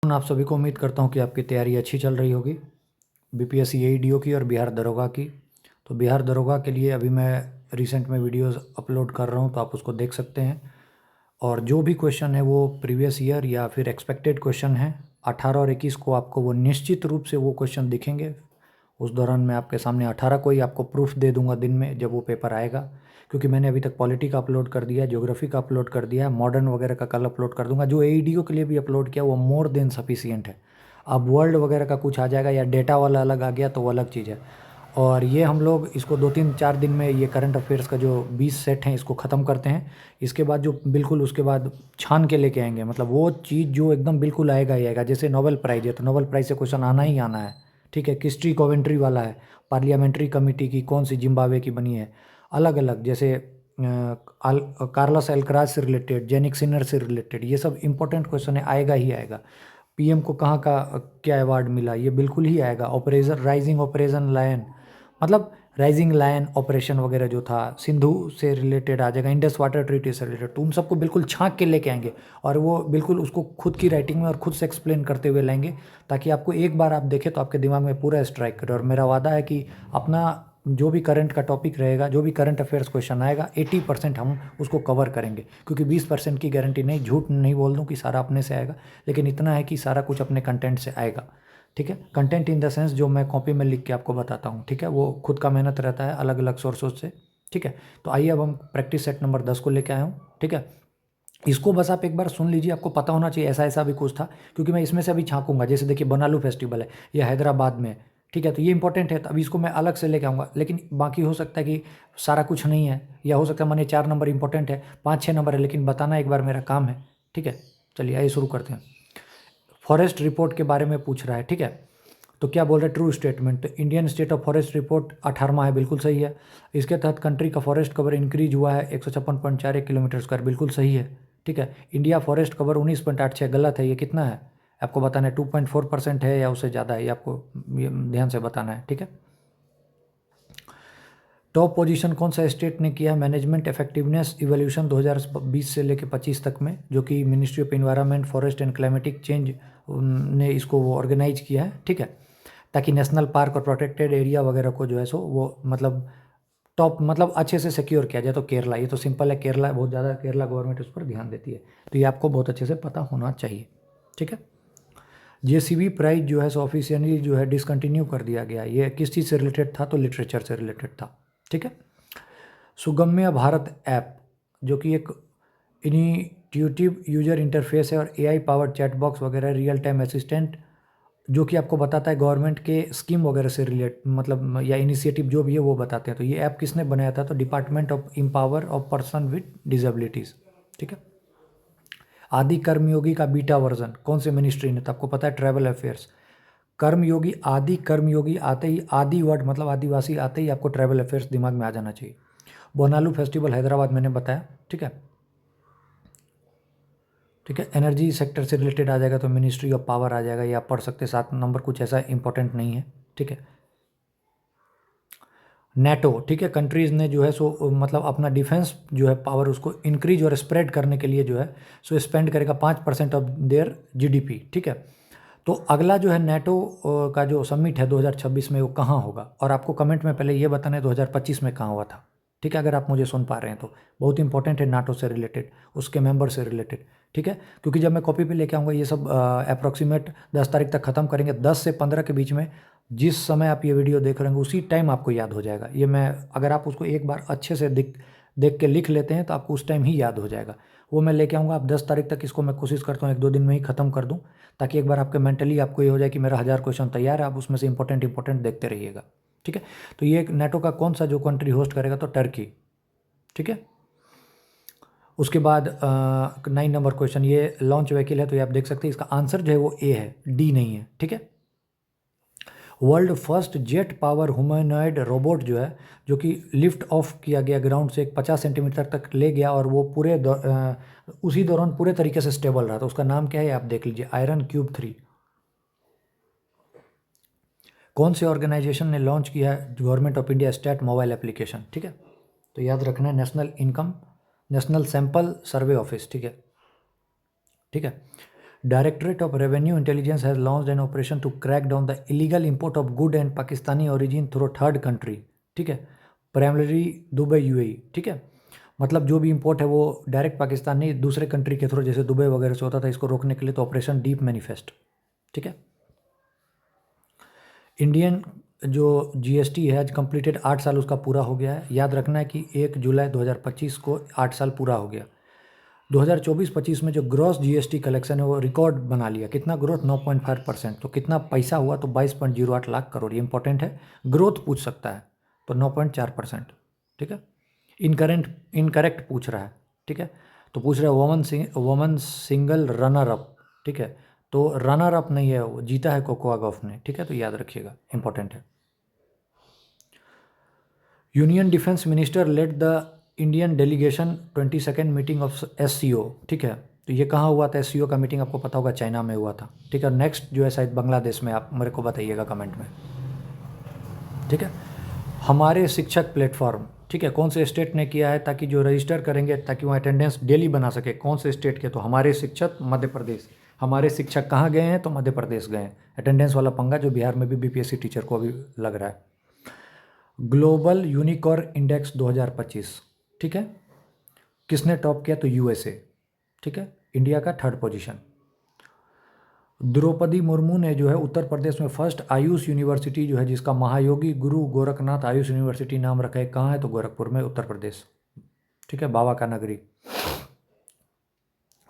आप सभी को उम्मीद करता हूँ कि आपकी तैयारी अच्छी चल रही होगी बीपीएससी एईडीओ की और बिहार दरोगा की। तो बिहार दरोगा के लिए अभी मैं रिसेंट में वीडियोस अपलोड कर रहा हूँ, तो आप उसको देख सकते हैं। और जो भी क्वेश्चन है वो प्रीवियस ईयर या फिर एक्सपेक्टेड क्वेश्चन है 18 और 21 को आपको वो निश्चित रूप से वो क्वेश्चन दिखेंगे। उस दौरान मैं आपके सामने 18 को ही आपको प्रूफ दे दूंगा दिन में जब वो पेपर आएगा, क्योंकि मैंने अभी तक पॉलिटी का अपलोड कर दिया है, ज्योग्राफी का अपलोड कर दिया है, मॉडर्न वगैरह का कल अपलोड कर दूंगा। जो एईडीओ के लिए भी अपलोड किया वो मोर देन सफिशियंट है। अब वर्ल्ड वगैरह का कुछ आ जाएगा या डेटा वाला अलग आ गया तो वो अलग चीज़ है। और ये हम लोग इसको 2-3-4 दिन में ये करंट अफेयर्स का जो 20 सेट हैं इसको ख़त्म करते हैं। इसके बाद जो बिल्कुल उसके बाद छान के लेके आएंगे, मतलब वो चीज़ जो एकदम बिल्कुल आएगा ही आएगा। जैसे नोबेल प्राइज़ है तो नोबेल प्राइज़ से क्वेश्चन आना ही आना है, ठीक है। हिस्ट्री कॉवेंट्री वाला है, पार्लियामेंट्री कमेटी की कौन सी जिम्बाब्वे की बनी है, अलग अलग। जैसे कार्लोस एल्कराज से रिलेटेड, जेनिक सिनर से रिलेटेड, ये सब इंपॉर्टेंट क्वेश्चन है, आएगा ही आएगा। पीएम को कहाँ का क्या अवार्ड मिला, ये बिल्कुल ही आएगा। ऑपरेशन राइजिंग ऑपरेशन लायन, मतलब राइजिंग लायन ऑपरेशन वगैरह जो था, सिंधु से रिलेटेड आ जाएगा, इंडस वाटर ट्रीटी से रिलेटेड। तो उन सबको बिल्कुल छांक के लेके आएंगे और वो बिल्कुल उसको खुद की राइटिंग में और खुद से एक्सप्लेन करते हुए लाएंगे, ताकि आपको एक बार आप देखें तो आपके दिमाग में पूरा स्ट्राइक करे। और मेरा वादा है कि अपना जो भी करंट का टॉपिक रहेगा, जो भी करंट अफेयर्स क्वेश्चन आएगा, 80% हम उसको कवर करेंगे। क्योंकि 20% की गारंटी नहीं, झूठ नहीं बोल दूं कि सारा अपने से आएगा, लेकिन इतना है कि सारा कुछ अपने कंटेंट से आएगा, ठीक है। कंटेंट इन द सेंस जो मैं कॉपी में लिख के आपको बताता हूँ, ठीक है, वो खुद का मेहनत रहता है अलग अलग सोर्सों से, ठीक है। तो आइए अब हम प्रैक्टिस सेट नंबर 10 को लेके आया हूँ, ठीक है। इसको बस आप एक बार सुन लीजिए, आपको पता होना चाहिए ऐसा ऐसा भी कुछ था, क्योंकि मैं इसमें से अभी झांकूंगा। जैसे देखिए बनालू फेस्टिवल है, ये हैदराबाद में है, ठीक है। तो ये इंपॉर्टेंट है, तो अभी इसको मैं अलग से लेके आऊँगा। लेकिन बाकी हो सकता है कि सारा कुछ नहीं है, या हो सकता है मानिए 4 नंबर इंपॉर्टेंट है, 5-6 नंबर है, लेकिन बताना एक बार मेरा काम है, ठीक है। चलिए आइए शुरू करते हैं। फॉरेस्ट रिपोर्ट के बारे में पूछ रहा है, ठीक है। तो क्या बोल रहे हैं, true statement. Indian state of forest report 18वां है, बिल्कुल सही है। इसके तहत कंट्री का फॉरेस्ट कवर इंक्रीज हुआ है 156.41 किलोमीटर स्क्वायर, बिल्कुल सही है, ठीक है। इंडिया फॉरेस्ट कवर 19.86, गलत है। ये कितना है आपको बताना है, 2.4% है या उससे ज़्यादा है, ये आपको ध्यान से बताना है, ठीक है। टॉप पोजीशन कौन सा स्टेट ने किया मैनेजमेंट इफेक्टिवनेस इवोल्यूशन 2020 से लेकर 25 तक में, जो कि ministry of environment forest and climatic change ने इसको वो ऑर्गेनाइज किया है, ठीक है। ताकि नेशनल पार्क और प्रोटेक्टेड एरिया वगैरह को जो है सो वो मतलब टॉप मतलब अच्छे से सिक्योर किया जाए। तो केरला, ये तो सिंपल है, केरला बहुत ज़्यादा, केरला गवर्नमेंट उस पर ध्यान देती है, तो ये आपको बहुत अच्छे से पता होना चाहिए, ठीक है। जेसीबी प्राइज जो है सो ऑफिशियली जो है डिसकंटिन्यू कर दिया गया। ये किस चीज़ से रिलेटेड था, तो लिटरेचर से रिलेटेड था, ठीक है। सुगम्य भारत ऐप, जो कि एक इनिट्यूटिव यूजर इंटरफेस है और एआई पावर्ड चैट बॉक्स वगैरह, रियल टाइम असिस्टेंट, जो कि आपको बताता है गवर्नमेंट के स्कीम वगैरह से रिलेट मतलब या इनिशिएटिव जो भी है वो बताते हैं। तो ये ऐप किसने बनाया था, तो department of empower of person with disabilities, ठीक है। आदि कर्मयोगी का बीटा वर्जन कौन से मिनिस्ट्री ने, तो आपको पता है ट्रैवल अफेयर्स। कर्मयोगी, आदि कर्मयोगी आते ही, आदि वर्ड मतलब आदिवासी आते ही आपको ट्रैवल अफेयर्स दिमाग में आ जाना चाहिए। बोनालू फेस्टिवल हैदराबाद मैंने बताया, ठीक है, ठीक है। एनर्जी सेक्टर से रिलेटेड आ जाएगा तो मिनिस्ट्री ऑफ पावर आ जाएगा, ये आप पढ़ सकते हैं, 7 नंबर, कुछ ऐसा इंपॉर्टेंट नहीं है, ठीक है। नेटो, ठीक है, कंट्रीज़ ने जो है सो मतलब अपना डिफेंस जो है पावर उसको इंक्रीज और स्प्रेड करने के लिए जो है सो स्पेंड करेगा 5% ऑफ देयर जीडीपी, ठीक है। तो अगला जो है नेटो का जो समिट है 2026 में, वो कहाँ होगा, और आपको कमेंट में पहले ये बताना है 2025 में कहाँ हुआ था, ठीक है। अगर आप मुझे सुन पा रहे हैं तो बहुत इंपॉर्टेंट है, नाटो से रिलेटेड, उसके मेंबर से रिलेटेड, ठीक है। क्योंकि जब मैं कॉपी पे लेके आऊँगा ये सब अप्रॉक्सीमेट 10 तारीख तक ख़त्म करेंगे, 10 से 15 के बीच में जिस समय आप ये वीडियो देख रहे होंगे उसी टाइम आपको याद हो जाएगा। ये मैं अगर आप उसको एक बार अच्छे से देख के लिख लेते हैं तो आपको उस टाइम ही याद हो जाएगा। वो मैं लेके आऊँगा, आप 10 तारीख तक इसको मैं कोशिश करता हूँ 1-2 दिन में ही ख़त्म कर दूँ, ताकि एक बार आपके मेंटली आपको ये हो जाए कि मेरा 1000 क्वेश्चन तैयार है, आप उसमें से इंपॉर्टेंट देखते रहिएगा, ठीक है। तो ये नेटो का कौन सा जो कंट्री होस्ट करेगा, तो टर्की, ठीक है। उसके बाद 9 नंबर क्वेश्चन, ये लॉन्च व्हीकल है, तो ये आप देख सकते हैं, इसका आंसर जो है वो ए है, डी नहीं है, ठीक है। World first jet power humanoid robot जो है, जो कि लिफ्ट ऑफ किया गया ग्राउंड से 50 सेंटीमीटर तक ले गया, और वो उसी दौरान पूरे तरीके से स्टेबल रहा, तो उसका नाम क्या है आप देख लीजिए, आयरन क्यूब 3। कौन से ऑर्गेनाइजेशन ने लॉन्च किया है government of India state mobile application, ठीक है। तो याद रखना है, नेशनल सैंपल सर्वे ऑफिस, ठीक है, ठीक है। Directorate of revenue intelligence has launched an operation to crack down the illegal import of good and Pakistani origin through third country, ठीक है, प्राइमरी दुबई यूएई, ठीक है। मतलब जो भी इंपोर्ट है वो डायरेक्ट पाकिस्तान नहीं, दूसरे कंट्री के थ्रू जैसे दुबई वगैरह से होता था, इसको रोकने के लिए तो ऑपरेशन डीप मैनिफेस्ट, ठीक है। इंडियन जो जीएसटी है आज कंप्लीटेड 8 साल उसका पूरा हो गया है। याद रखना है कि 1 जुलाई 2025 को 8 साल पूरा हो गया। 2024-25 में जो ग्रॉस जीएसटी कलेक्शन है वो रिकॉर्ड बना लिया। कितना ग्रोथ? 9.5%। तो कितना पैसा हुआ? तो 22.08 लाख करोड़। ये इंपॉर्टेंट है, ग्रोथ पूछ सकता है, तो 9.4%, ठीक है। इनकरेक्ट पूछ रहा है, ठीक है। तो पूछ रहा है वोमन सिंगल रनर अप, ठीक है। तो रनर अप नहीं है, वो जीता है कोकोआ गॉफ ने, ठीक है। तो याद रखिएगा, इंपॉर्टेंट है। Union defence minister led the Indian delegation 22nd meeting of SCO, ठीक है। तो ये कहाँ हुआ था? एससीओ का मीटिंग आपको पता होगा चाइना में हुआ था, ठीक है। नेक्स्ट जो है शायद बांग्लादेश में, आप मेरे को बताइएगा कमेंट में, ठीक है। हमारे शिक्षक प्लेटफॉर्म, ठीक है, कौन से स्टेट ने किया है ताकि जो रजिस्टर करेंगे ताकि वो अटेंडेंस डेली बना सके? कौन से स्टेट के? तो हमारे शिक्षक मध्य प्रदेश। हमारे शिक्षक कहाँ गए हैं? तो मध्य प्रदेश गए हैं। अटेंडेंस वाला पंगा जो बिहार में भी बीपीएससी टीचर को अभी लग रहा है। ग्लोबल यूनिकॉर्न इंडेक्स 2025, ठीक है, किसने टॉप किया? तो यूएसए, ठीक है। इंडिया का 3rd पोजीशन। द्रौपदी मुर्मू ने जो है उत्तर प्रदेश में फर्स्ट आयुष यूनिवर्सिटी जो है जिसका महायोगी गुरु गोरखनाथ आयुष यूनिवर्सिटी नाम रखा है, कहाँ है? तो गोरखपुर में, उत्तर प्रदेश, ठीक है, बाबा का नगरी।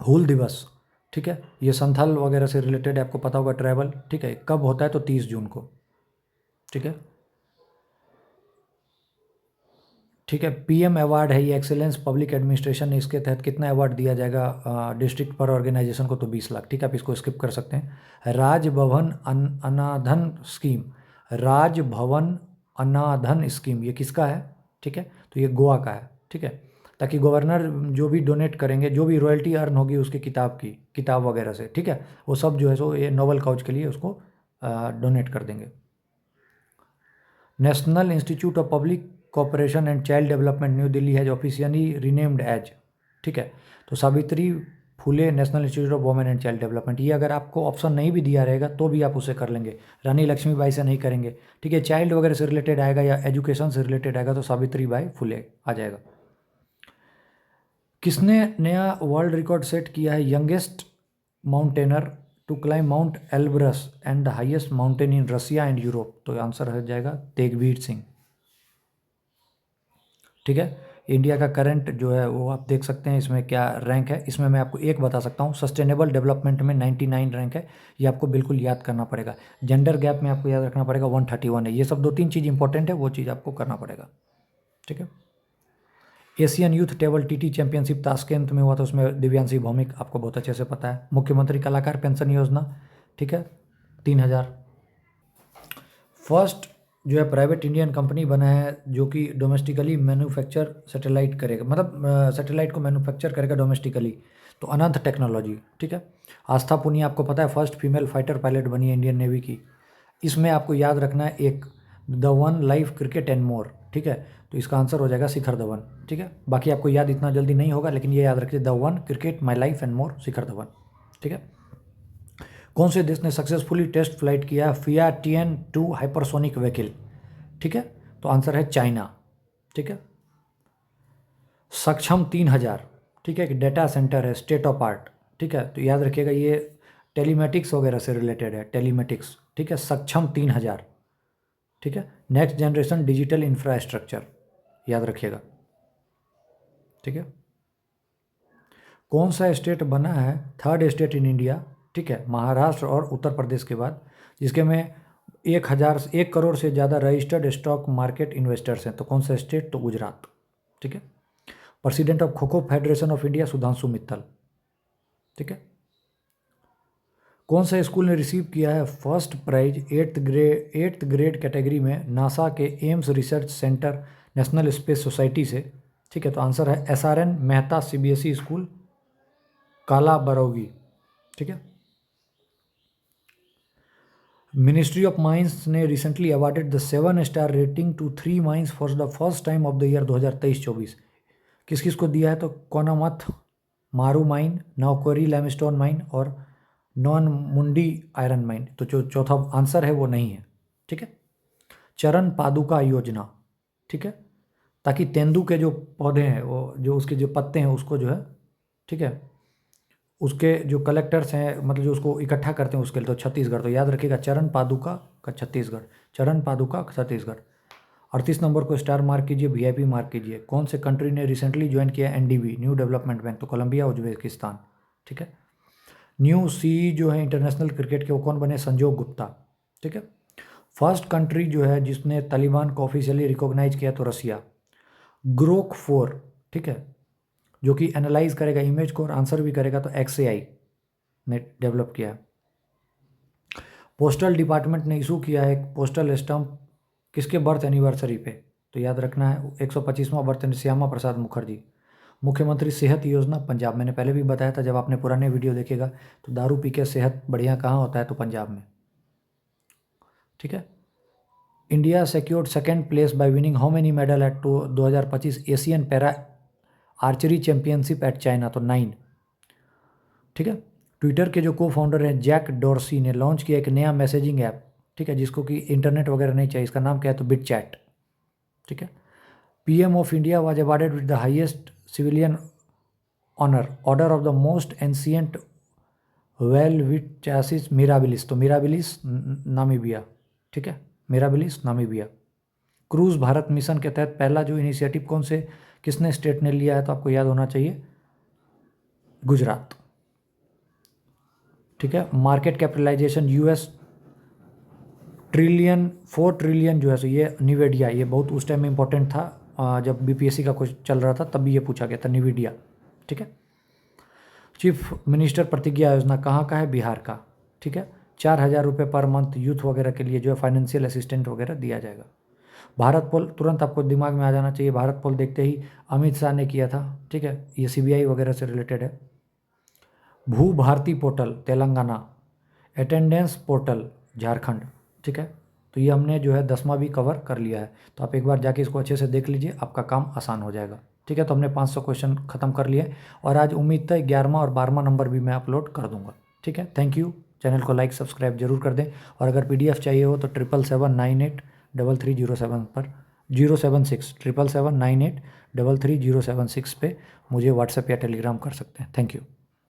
हूल दिवस, ठीक है, ये संथाल वगैरह से रिलेटेड है, आपको पता होगा, ट्रैवल, ठीक है। कब होता है? तो 30 जून को, ठीक है, ठीक है। पीएम अवार्ड है ये, एक्सेलेंस पब्लिक एडमिनिस्ट्रेशन, इसके तहत कितना अवार्ड दिया जाएगा डिस्ट्रिक्ट पर ऑर्गेनाइजेशन को? तो 20 लाख, ठीक है। आप इसको स्किप कर सकते हैं। राजभवन अनाधन स्कीम, राजभवन अनाधन स्कीम ये किसका है? ठीक है, तो ये गोवा का है, ठीक है। ताकि गवर्नर जो भी डोनेट करेंगे, जो भी रॉयल्टी अर्न होगी उसकी किताब वगैरह से, ठीक है, वो सब जो है सो ये नोबल काउज के लिए उसको डोनेट कर देंगे। National institute of public cooperation and child development New Delhi has officially renamed as, ठीक है। तो Savitri Phule national institute of women and child development, ये अगर आपको ऑप्शन नहीं भी दिया रहेगा तो भी आप उसे कर लेंगे। रानी लक्ष्मीबाई से नहीं करेंगे, ठीक है। चाइल्ड वगैरह से रिलेटेड आएगा या एजुकेशन से रिलेटेड आएगा तो सावित्री बाई फुले आ जाएगा। किसने नया वर्ल्ड रिकॉर्ड सेट किया है? Youngest mountaineer to climb mount Elbrus and the highest mountain in Russia and Europe, तो आंसर हो जाएगा तेगवीर सिंह, ठीक है। इंडिया का करंट जो है वो आप देख सकते हैं, इसमें क्या रैंक है। इसमें मैं आपको एक बता सकता हूँ, सस्टेनेबल डेवलपमेंट में 99 रैंक है, ये आपको बिल्कुल याद करना पड़ेगा। जेंडर गैप में आपको याद रखना पड़ेगा 131 है। ये सब 2-3 चीज़ इंपॉर्टेंट है, वो चीज़ आपको करना पड़ेगा, ठीक है। Asian youth table TT championship Tashkent में हुआ था, उसमें दिव्यांशी भौमिक आपको बहुत अच्छे से पता है। मुख्यमंत्री कलाकार पेंशन योजना, ठीक है, 3000। फर्स्ट जो है प्राइवेट इंडियन कंपनी बना है जो कि डोमेस्टिकली मैन्युफैक्चर सैटेलाइट करेगा, मतलब सैटेलाइट को मैन्युफैक्चर करेगा डोमेस्टिकली, तो अनंत टेक्नोलॉजी, ठीक है। आस्था पुनिया आपको पता है फर्स्ट फीमेल फाइटर पायलट बनी है इंडियन नेवी की। इसमें आपको याद रखना है एक the one life cricket and more, ठीक है। तो इसका आंसर हो जाएगा शिखर धवन, ठीक है। बाकी आपको याद इतना जल्दी नहीं होगा, लेकिन ये याद रखिए, the one cricket my life and more, Shikhar Dhawan, ठीक है। कौन से देश ने सक्सेसफुली टेस्ट फ्लाइट किया फिया TN2 हाइपरसोनिक व्हीकल, ठीक है। तो आंसर है चाइना, ठीक है। सक्षम 3000, ठीक है, एक डेटा सेंटर है, स्टेट ऑफ आर्ट, ठीक है। तो याद रखिएगा ये टेलीमेटिक्स वगैरह से रिलेटेड है, टेलीमेटिक्स, ठीक है। सक्षम 3000, ठीक है। नेक्स्ट जनरेशन डिजिटल इंफ्रास्ट्रक्चर, याद रखिएगा, ठीक है। कौन सा स्टेट बना है 3rd स्टेट इन इंडिया, ठीक है, महाराष्ट्र और उत्तर प्रदेश के बाद, जिसके में 1 करोड़ से ज़्यादा रजिस्टर्ड स्टॉक मार्केट इन्वेस्टर्स हैं? तो कौन सा स्टेट? तो गुजरात, ठीक है। President of kho kho federation of India Sudhanshu Mittal, ठीक है। कौन सा स्कूल ने रिसीव किया है first prize 8th grade category में नासा के Ames research center national space society से, ठीक है। तो आंसर है SRN मेहता CBSE स्कूल काला बरौगी, ठीक है। मिनिस्ट्री ऑफ माइंस ने recently awarded the seven star rating to 3 mines for the first time of the year 2023-24। किस किस को दिया है? तो कोनामथ मारू माइन, नाउकोरी लाइमस्टोन माइन और नॉन मुंडी आयरन माइन, तो जो चौथा आंसर है वो नहीं है। ठीक है। चरण पादुका योजना, ठीक है, ताकि तेंदू के जो पौधे हैं वो जो उसके जो पत्ते हैं उसको जो है, ठीक है, उसके जो कलेक्टर्स हैं मतलब जो उसको इकट्ठा करते हैं उसके लिए, तो छत्तीसगढ़, तो याद रखिएगा चरण पादुका का छत्तीसगढ़, चरण पादुका छत्तीसगढ़। 38 नंबर को स्टार मार्क कीजिए, वीआईपी मार्क कीजिए। कौन से कंट्री ने रिसेंटली ज्वाइन किया एनडीबी, न्यू डेवलपमेंट बैंक, तो कोलंबिया उज्बेकिस्तान। ठीक है। न्यू सी जो है इंटरनेशनल क्रिकेट के वो कौन बने, संजोग गुप्ता। ठीक है। फर्स्ट कंट्री जो है जिसने तालिबान को ऑफिशियली रिकॉग्नाइज किया तो रसिया। ग्रोक 4, ठीक है, जो कि एनालाइज करेगा इमेज को और आंसर भी करेगा, तो XAI ने डेवलप किया। पोस्टल डिपार्टमेंट ने इशू किया है एक पोस्टल स्टम्प किसके बर्थ एनिवर्सरी पे, तो याद रखना है 125वां बर्थ श्यामा प्रसाद मुखर्जी। मुख्यमंत्री सेहत योजना पंजाब, मैंने पहले भी बताया था जब आपने पुराने वीडियो देखेगा, तो दारू पी के सेहत बढ़िया कहाँ होता है, तो पंजाब में। ठीक है। India secured second place by winning how many medal at 2025 Asian para archery championship at China, तो 9। ठीक है। ट्विटर के जो को फाउंडर हैं जैक डॉर्सी ने लॉन्च किया एक नया मैसेजिंग ऐप, ठीक है, जिसको कि इंटरनेट वगैरह नहीं चाहिए, इसका नाम क्या है, तो बिट चैट। ठीक है। PM of India was awarded with the highest civilian honour, order of the most ancient Welwitschia mirabilis, तो मिराबिलिस नामीबिया। ठीक है, mirabilis Namibia. Cruise Bharat mission के तहत पहला जो इनिशिएटिव कौन से किसने स्टेट ने लिया है, तो आपको याद होना चाहिए गुजरात। ठीक है। मार्केट कैपिटलाइजेशन US $4 ट्रिलियन जो है, सो ये निवेडिया, ये बहुत उस टाइम में इंपॉर्टेंट था जब BPSC का कुछ चल रहा था, तब भी ये पूछा गया था, निवेडिया। ठीक है। चीफ मिनिस्टर प्रतिज्ञा योजना कहाँ का है, बिहार का। ठीक है। 4,000 रुपये पर मंथ यूथ वगैरह के लिए जो है फाइनेंशियल असिस्टेंट वगैरह दिया जाएगा। भारत पोल तुरंत आपको दिमाग में आ जाना चाहिए, भारत पोल देखते ही अमित शाह ने किया था। ठीक है, ये CBI वगैरह से रिलेटेड है। Bhu Bharati portal Telangana, attendance portal Jharkhand. ठीक है, तो ये हमने जो है 10वां भी कवर कर लिया है, तो आप एक बार जाके इसको अच्छे से देख लीजिए, आपका काम आसान हो जाएगा। ठीक है, तो हमने 500 क्वेश्चन खत्म कर लिए और आज उम्मीद है 11वां और 12वां नंबर भी मैं अपलोड कर दूंगा। ठीक है, थैंक यू। चैनल को लाइक सब्सक्राइब जरूर कर दें, और अगर PDF चाहिए हो तो 777983307 पर 076 777983307 पे मुझे व्हाट्सएप या टेलीग्राम कर सकते हैं। Thank you.